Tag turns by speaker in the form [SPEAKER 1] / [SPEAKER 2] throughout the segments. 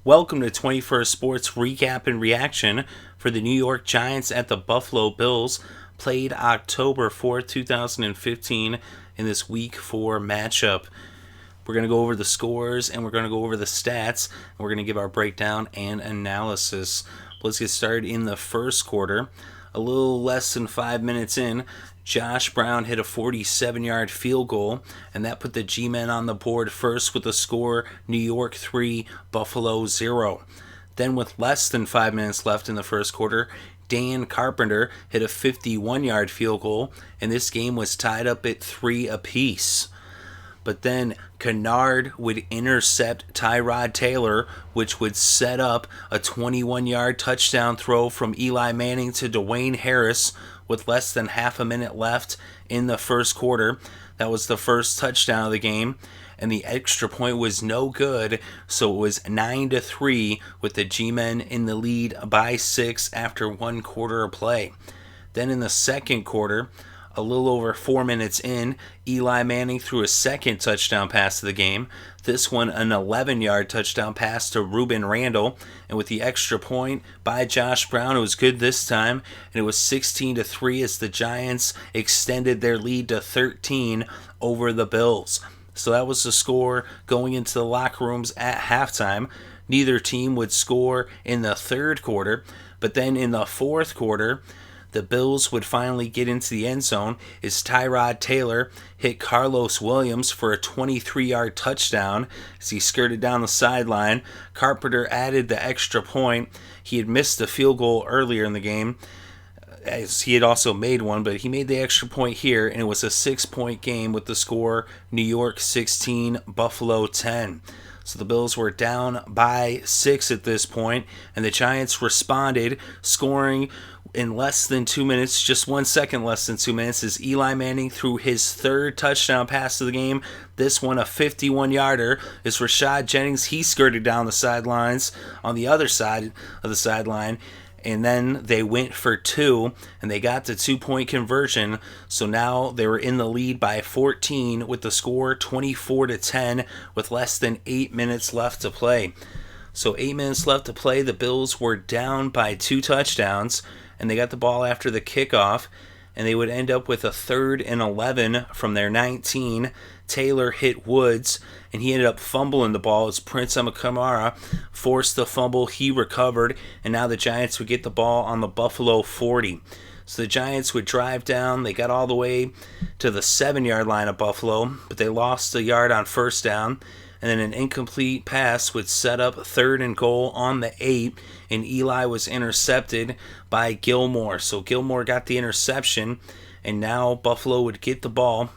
[SPEAKER 1] Welcome to 21st Sports Recap and Reaction for the New York Giants at the Buffalo Bills. Played October 4th, 2015 in this Week 4 matchup. We're going to go over the scores and we're going to go over the stats. And we're going to give our breakdown and analysis. Let's get started in the first quarter. A little less than 5 minutes in, Josh Brown hit a 47-yard field goal, and that put the G-Men on the board first with the score New York 3, Buffalo 0. Then with less than 5 minutes left in the first quarter, Dan Carpenter hit a 51-yard field goal, and this game was tied up at 3 apiece. But then Kennard would intercept Tyrod Taylor, which would set up a 21-yard touchdown throw from Eli Manning to Dwayne Harris with less than half a minute left in the first quarter. That was the first touchdown of the game, and the extra point was no good, so it was 9-3 with the G-Men in the lead by 6 after 1 quarter of play. Then in the second quarter, a little over 4 minutes in, Eli Manning threw a second touchdown pass of the game. This one an 11-yard touchdown pass to Ruben Randall, and with the extra point by Josh Brown, it was good this time, and it was 16-3 as the Giants extended their lead to 13 over the Bills. So that was the score going into the locker rooms at halftime. Neither team would score in the third quarter, but then in the fourth quarter, the Bills would finally get into the end zone as Tyrod Taylor hit Carlos Williams for a 23-yard touchdown as he skirted down the sideline. Carpenter added the extra point. He had missed a field goal earlier in the game, as he had also made one, but he made the extra point here, and it was a 6-point game with the score New York 16, Buffalo 10. So the Bills were down by 6 at this point, and the Giants responded, scoring in less than 2 minutes, just 1 second less than 2 minutes, as Eli Manning threw his third touchdown pass of the game. This one a 51-yarder as Rashad Jennings, he skirted down the sidelines on the other side of the sideline, and then they went for 2, and they got the 2-point conversion. So now they were in the lead by 14 with the score 24-10 with less than 8 minutes left to play. So 8 minutes left to play, the Bills were down by 2 touchdowns, and they got the ball after the kickoff, and they would end up with a 3rd and 11 from their 19. Taylor hit Woods, and he ended up fumbling the ball as Prince Amukamara forced the fumble. He recovered, and now the Giants would get the ball on the Buffalo 40. So the Giants would drive down. They got all the way to the 7-yard line of Buffalo, but they lost a yard on first down. And then an incomplete pass would set up 3rd and goal on the 8, and Eli was intercepted by Gilmore. So Gilmore got the interception, and now Buffalo would get the ball.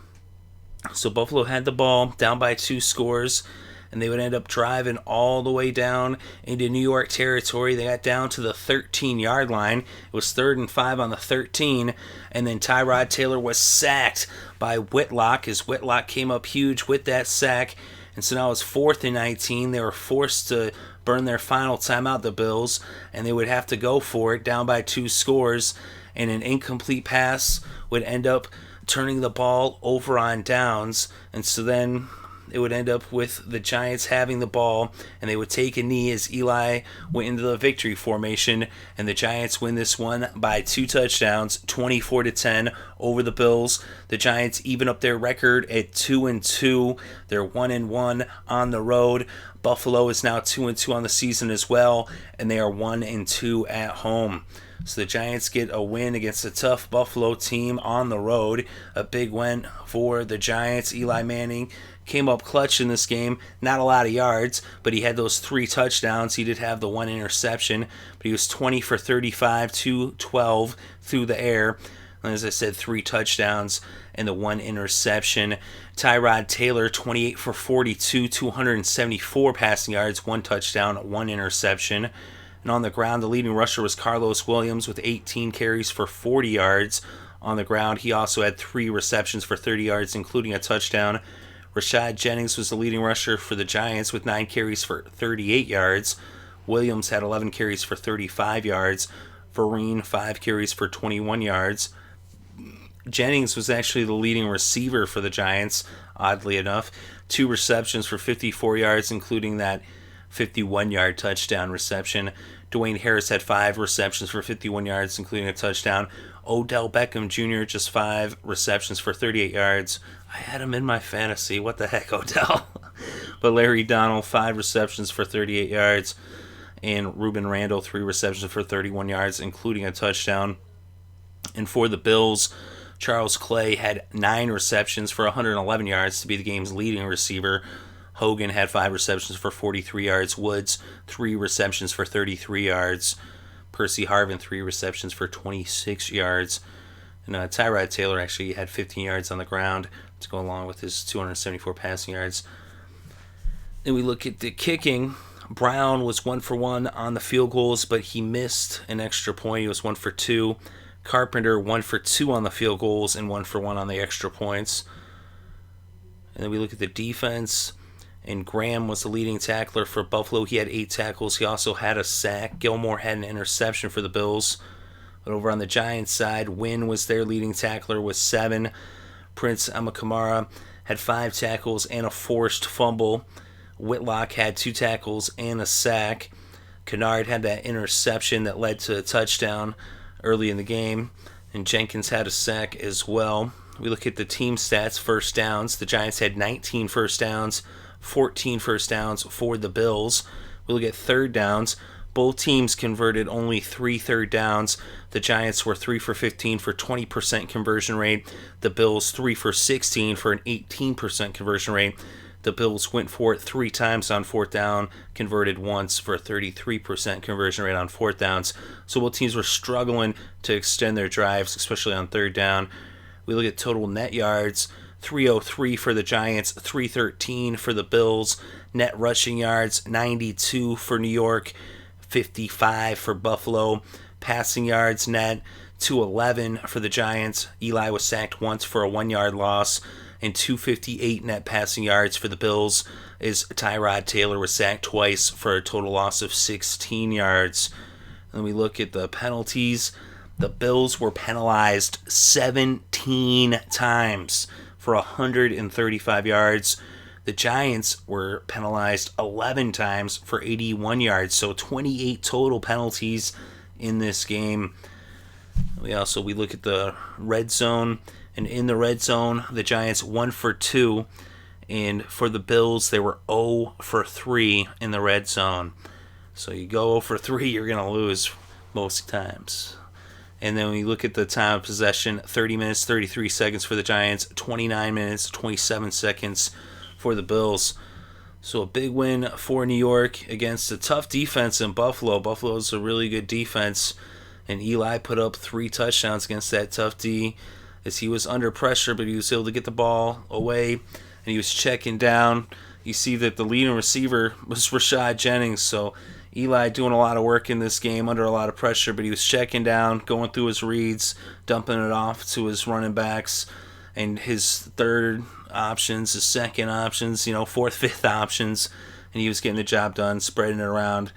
[SPEAKER 1] So Buffalo had the ball down by 2 scores, and they would end up driving all the way down into New York territory. They got down to the 13-yard line. It was 3rd and 5 on the 13, and then Tyrod Taylor was sacked by Whitlock as Whitlock came up huge with that sack. And so now it's 4th and 19. They were forced to burn their final timeout, the Bills, and they would have to go for it down by 2 scores. And an incomplete pass would end up turning the ball over on downs. And so then it would end up with the Giants having the ball, and they would take a knee as Eli went into the victory formation, and the Giants win this one by 2 touchdowns, 24-10 over the Bills. The Giants even up their record at 2-2. They're 1-1 on the road. Buffalo is now 2-2 on the season as well, and they are 1-2 at home. So the Giants get a win against a tough Buffalo team on the road. A big win for the Giants. Eli Manning came up clutch in this game. Not a lot of yards, but he had those 3 touchdowns. He did have the 1 interception, but he was 20 for 35, 212 through the air. And as I said, 3 touchdowns and the 1 interception. Tyrod Taylor, 28 for 42, 274 passing yards, 1 touchdown, 1 interception. And on the ground, the leading rusher was Carlos Williams with 18 carries for 40 yards. On the ground, he also had 3 receptions for 30 yards, including a touchdown. Rashad Jennings was the leading rusher for the Giants with 9 carries for 38 yards. Williams had 11 carries for 35 yards. Vereen, 5 carries for 21 yards. Jennings was actually the leading receiver for the Giants, oddly enough. 2 receptions for 54 yards, including that 51-yard touchdown reception. Dwayne Harris had 5 receptions for 51 yards, including a touchdown. Odell Beckham Jr., just 5 receptions for 38 yards. I had him in my fantasy. What the heck, Odell? But Larry Donald, 5 receptions for 38 yards. And Ruben Randall, 3 receptions for 31 yards, including a touchdown. And for the Bills, Charles Clay had 9 receptions for 111 yards to be the game's leading receiver. Hogan had 5 receptions for 43 yards. Woods, 3 receptions for 33 yards. Percy Harvin, 3 receptions for 26 yards. And Tyrod Taylor actually had 15 yards on the ground to go along with his 274 passing yards. Then we look at the kicking. Brown was 1 for 1 on the field goals, but he missed an extra point. He was 1 for 2. Carpenter, 1 for 2 on the field goals and 1 for 1 on the extra points. And then we look at the defense. And Graham was the leading tackler for Buffalo. He had 8 tackles. He also had a sack. Gilmore had an interception for the Bills. But over on the Giants side, Wynn was their leading tackler with 7. Prince Amakamara had 5 tackles and a forced fumble. Whitlock had 2 tackles and a sack. Kennard had that interception that led to a touchdown early in the game. And Jenkins had a sack as well. We look at the team stats, first downs. The Giants had 19 first downs. 14 first downs for the Bills. We look at third downs. Both teams converted only 3 third downs. The Giants were 3 for 15 for 20% conversion rate. The Bills 3 for 16 for an 18% conversion rate. The Bills went for it 3 times on 4th down, converted once for a 33% conversion rate on 4th downs. So both teams were struggling to extend their drives, especially on 3rd down. We look at total net yards. 303 for the Giants, 313 for the Bills. Net rushing yards, 92 for New York, 55 for Buffalo. Passing yards net, 211 for the Giants. Eli was sacked once for a 1-yard loss. And 258 net passing yards for the Bills, as Tyrod Taylor was sacked twice for a total loss of 16 yards. And we look at the penalties. The Bills were penalized 17 times for 135 yards. The Giants were penalized 11 times for 81 yards, so 28 total penalties in this game. We look at the red zone, and in the red zone, the Giants 1 for 2, and for the Bills, they were 0 for 3 in the red zone. So you go 0 for 3, you're going to lose most times. And then when you look at the time of possession, 30 minutes, 33 seconds for the Giants, 29 minutes, 27 seconds for the Bills. So a big win for New York against a tough defense in Buffalo. Buffalo's a really good defense, and Eli put up 3 touchdowns against that tough D as he was under pressure, but he was able to get the ball away, and he was checking down. You see that the leading receiver was Rashad Jennings, so Eli doing a lot of work in this game under a lot of pressure, but he was checking down, going through his reads, dumping it off to his running backs and his third options, his second options, fourth, fifth options, and he was getting the job done, spreading it around.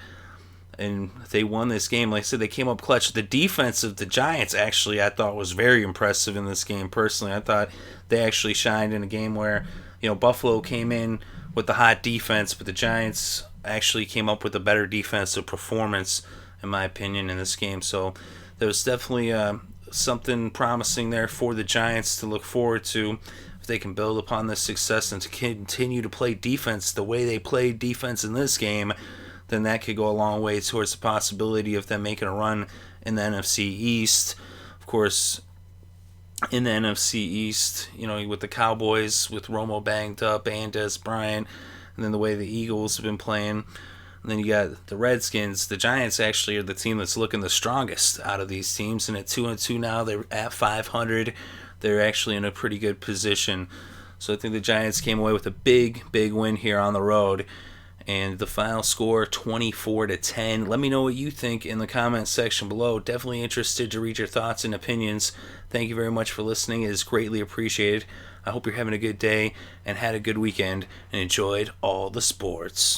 [SPEAKER 1] And they won this game. Like I said, they came up clutch. The defense of the Giants, actually, I thought was very impressive in this game, personally. I thought they actually shined in a game where, Buffalo came in with the hot defense, but the Giants actually came up with a better defensive performance, in my opinion, in this game. So there was definitely something promising there for the Giants to look forward to if they can build upon this success and to continue to play defense the way they played defense in this game. Then that could go a long way towards the possibility of them making a run in the NFC East. Of course, in the NFC East, with the Cowboys, with Romo banged up and Dez Bryant, and then the way the Eagles have been playing. And then you got the Redskins. The Giants actually are the team that's looking the strongest out of these teams. And at 2-2 now, they're at 500. They're actually in a pretty good position. So I think the Giants came away with a big, big win here on the road. And the final score, 24-10. Let me know what you think in the comments section below. Definitely interested to read your thoughts and opinions. Thank you very much for listening. It is greatly appreciated. I hope you're having a good day and had a good weekend and enjoyed all the sports.